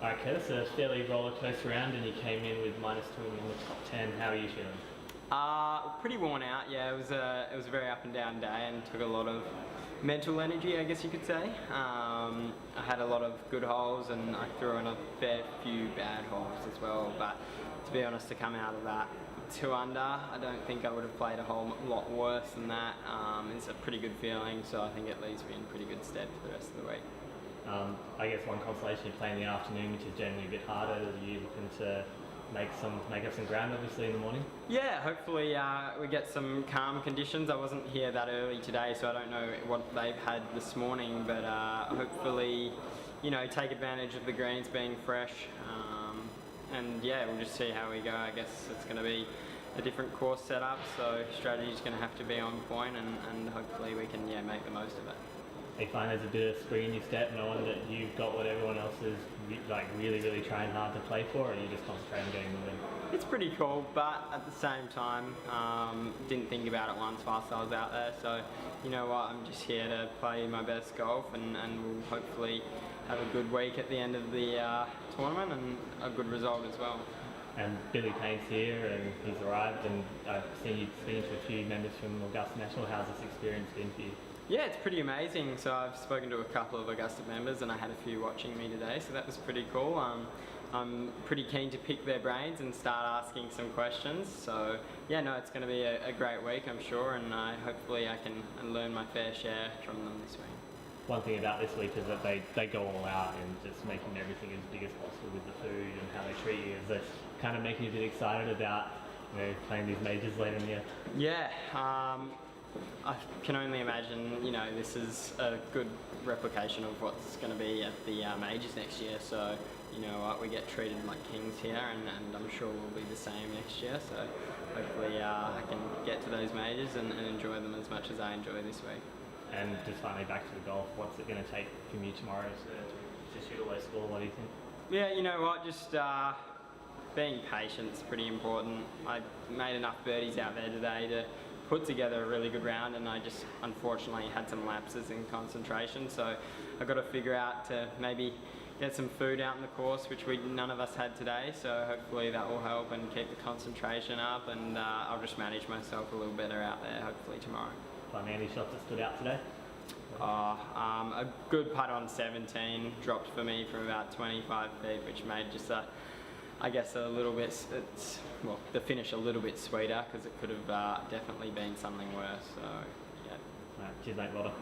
Alright, Curtis, a fairly roller coaster round, and you came in with -2 in the top 10. How are you feeling? Pretty worn out. Yeah, it was a very up and down day, and took a lot of mental energy, I guess you could say. I had a lot of good holes, and I threw in a fair few bad holes as well. But to be honest, to come out of that 2 under, I don't think I would have played a whole lot worse than that. It's a pretty good feeling, so I think it leaves me in pretty good stead for the rest of the week. I guess one consolation, you play in the afternoon, which is generally a bit harder. Are you looking to make up some ground, obviously, in the morning? Yeah, hopefully we get some calm conditions. I wasn't here that early today, so I don't know what they've had this morning, but hopefully, you know, take advantage of the greens being fresh. And yeah, we'll just see how we go. I guess it's going to be a different course setup, so strategy's going to have to be on point, and hopefully we can make the most of it. You find there's a bit of spring in your step, knowing that you've got what everyone else is really trying hard to play for, or you just concentrate on getting the win? It's pretty cool, but at the same time, didn't think about it once whilst I was out there, so you know what, I'm just here to play my best golf, and we'll hopefully have a good week at the end of the tournament, and a good result as well. And Billy Payne's here, and he's arrived, and I've seen you speaking to a few members from Augusta National. How's this experience been for you? Yeah, it's pretty amazing. So I've spoken to a couple of Augusta members, and I had a few watching me today, so that was pretty cool. I'm pretty keen to pick their brains and start asking some questions. So yeah, no, it's going to be a great week, I'm sure, and hopefully I can learn my fair share from them this week. One thing about this week is that they go all out and just making everything as big as possible with the food and how they treat you. Is that kind of making you a bit excited about, you know, playing these majors later in the year? Yeah. I can only imagine, you know, this is a good replication of what's going to be at the majors next year, so you know what, we get treated like kings here, and I'm sure we'll be the same next year, so hopefully I can get to those majors and enjoy them as much as I enjoy this week. And just finally back to the golf, what's it going to take from you tomorrow to shoot a low score? What do you think? Yeah, you know what, just being patient is pretty important. I made enough birdies out there today to put together a really good round, and I just unfortunately had some lapses in concentration, so I've got to figure out to maybe get some food out in the course, which none of us had today, so hopefully that will help and keep the concentration up, and I'll just manage myself a little better out there hopefully tomorrow. Any shots that stood out today? A good putt on 17 dropped for me from about 25 feet, which made just I guess a little bit, well, the finish a little bit sweeter, because it could have definitely been something worse, so yeah. Cheers mate, well done.